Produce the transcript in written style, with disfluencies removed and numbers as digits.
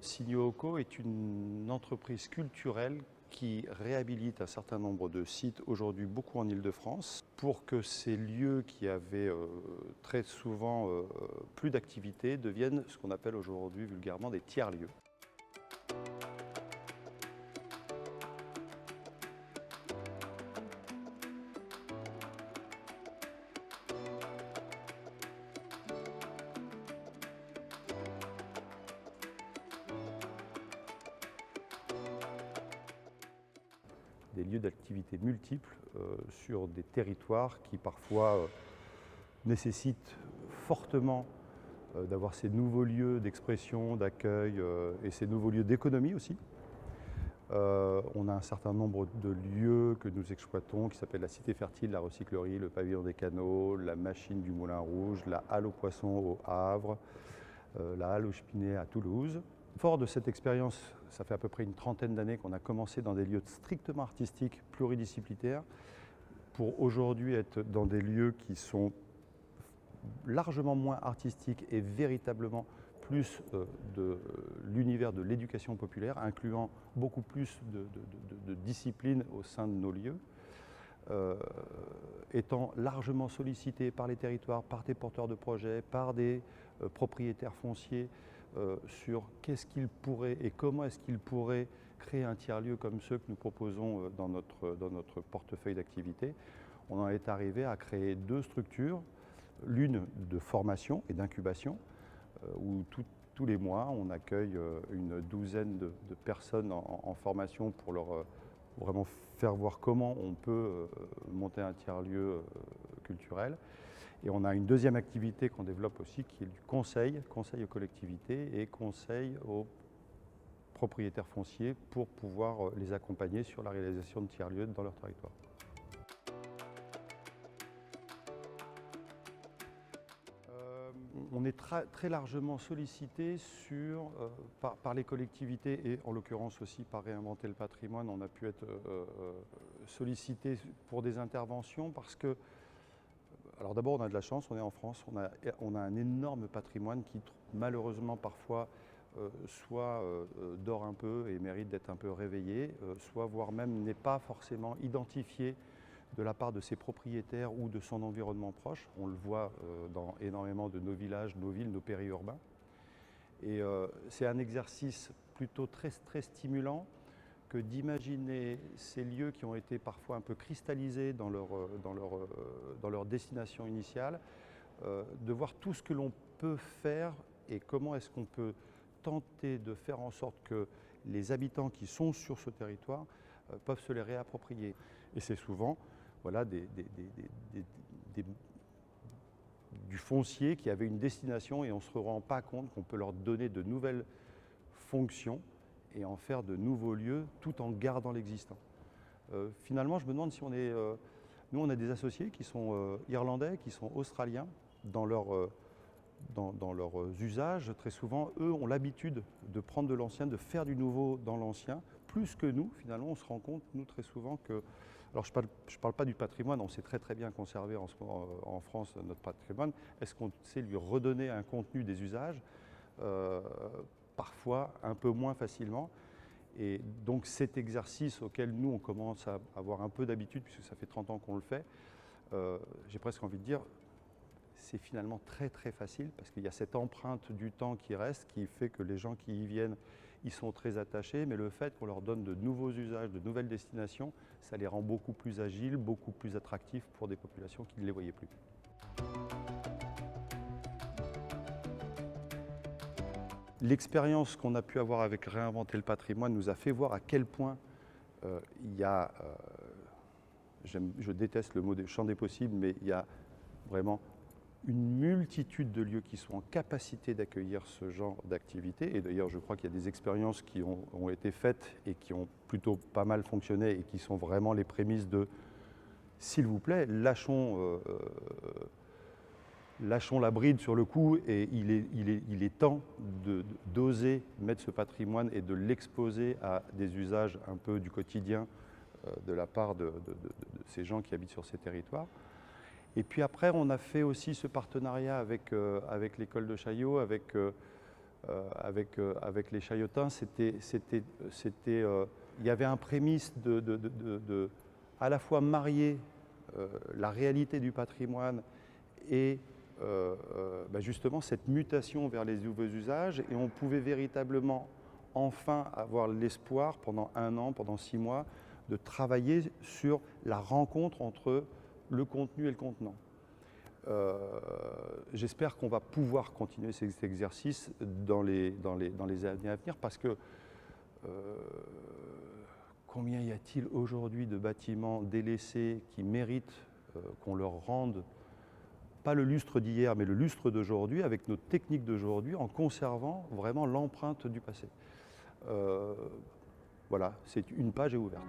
Signaux est une entreprise culturelle qui réhabilite un certain nombre de sites, aujourd'hui beaucoup en Île-de-France, pour que ces lieux qui avaient très souvent plus d'activité deviennent ce qu'on appelle aujourd'hui vulgairement des tiers-lieux. Des lieux d'activité multiples sur des territoires qui parfois nécessitent fortement d'avoir ces nouveaux lieux d'expression, d'accueil et ces nouveaux lieux d'économie aussi. On a un certain nombre de lieux que nous exploitons qui s'appellent la Cité Fertile, la Recyclerie, le Pavillon des Canaux, la Machine du Moulin Rouge, la Halle aux Poissons au Havre, la Halle aux Chepinets à Toulouse. Fort de cette expérience, ça fait à peu près une trentaine d'années qu'on a commencé dans des lieux strictement artistiques, pluridisciplinaires, pour aujourd'hui être dans des lieux qui sont largement moins artistiques et véritablement plus de l'univers de l'éducation populaire, incluant beaucoup plus de disciplines au sein de nos lieux, étant largement sollicités par les territoires, par des porteurs de projets, par des propriétaires fonciers, sur qu'est-ce qu'ils pourraient et comment est-ce qu'ils pourraient créer un tiers-lieu comme ceux que nous proposons dans notre portefeuille d'activités. On en est arrivé à créer deux structures, l'une de formation et d'incubation, où tous les mois on accueille une douzaine de personnes en formation pour leur vraiment faire voir comment on peut monter un tiers-lieu culturel. Et on a une deuxième activité qu'on développe aussi qui est du conseil aux collectivités et conseil aux propriétaires fonciers pour pouvoir les accompagner sur la réalisation de tiers-lieux dans leur territoire. On est très largement sollicité par les collectivités et en l'occurrence aussi par Réinventer le patrimoine. On a pu être sollicité pour des interventions parce que, alors d'abord on a de la chance, on est en France, on a un énorme patrimoine qui malheureusement parfois soit dort un peu et mérite d'être un peu réveillé, soit voire même n'est pas forcément identifié de la part de ses propriétaires ou de son environnement proche. On le voit dans énormément de nos villages, nos villes, nos périurbains. Et c'est un exercice plutôt très stimulant que d'imaginer ces lieux qui ont été parfois un peu cristallisés dans leur destination initiale, de voir tout ce que l'on peut faire et comment est-ce qu'on peut tenter de faire en sorte que les habitants qui sont sur ce territoire peuvent se les réapproprier. Et c'est souvent voilà, du foncier qui avait une destination et on ne se rend pas compte qu'on peut leur donner de nouvelles fonctions et en faire de nouveaux lieux tout en gardant l'existant. Finalement, je me demande si on est... nous, on a des associés qui sont irlandais, qui sont australiens dans leurs usages. Très souvent, eux ont l'habitude de prendre de l'ancien, de faire du nouveau dans l'ancien, plus que nous. Finalement, on se rend compte, nous, très souvent, que... Alors, je parle pas du patrimoine, on sait très bien conserver en ce moment en France notre patrimoine. Est-ce qu'on sait lui redonner un contenu des usages parfois un peu moins facilement. Et donc cet exercice auquel nous, on commence à avoir un peu d'habitude, puisque ça fait 30 ans qu'on le fait, j'ai presque envie de dire, c'est finalement très facile, parce qu'il y a cette empreinte du temps qui reste, qui fait que les gens qui y viennent, ils sont très attachés, mais le fait qu'on leur donne de nouveaux usages, de nouvelles destinations, ça les rend beaucoup plus agiles, beaucoup plus attractifs pour des populations qui ne les voyaient plus. L'expérience qu'on a pu avoir avec Réinventer le patrimoine nous a fait voir à quel point il y a, je déteste le mot de champ des possibles, mais il y a vraiment une multitude de lieux qui sont en capacité d'accueillir ce genre d'activité. Et d'ailleurs, je crois qu'il y a des expériences qui ont été faites et qui ont plutôt pas mal fonctionné et qui sont vraiment les prémices de « s'il vous plaît, lâchons la bride sur le coup et il est temps d'oser mettre ce patrimoine et de l'exposer à des usages un peu du quotidien de la part de ces gens qui habitent sur ces territoires. Et puis après, on a fait aussi ce partenariat avec l'école de Chaillot, avec avec les Chaillotins, il y avait un prémisse à la fois marier la réalité du patrimoine et justement cette mutation vers les nouveaux usages, et on pouvait véritablement enfin avoir l'espoir pendant 1 an, pendant 6 mois, de travailler sur la rencontre entre le contenu et le contenant. J'espère qu'on va pouvoir continuer cet exercice dans les années à venir, parce que combien y a-t-il aujourd'hui de bâtiments délaissés qui méritent qu'on leur rende pas le lustre d'hier, mais le lustre d'aujourd'hui, avec nos techniques d'aujourd'hui, en conservant vraiment l'empreinte du passé. Voilà, une page est ouverte.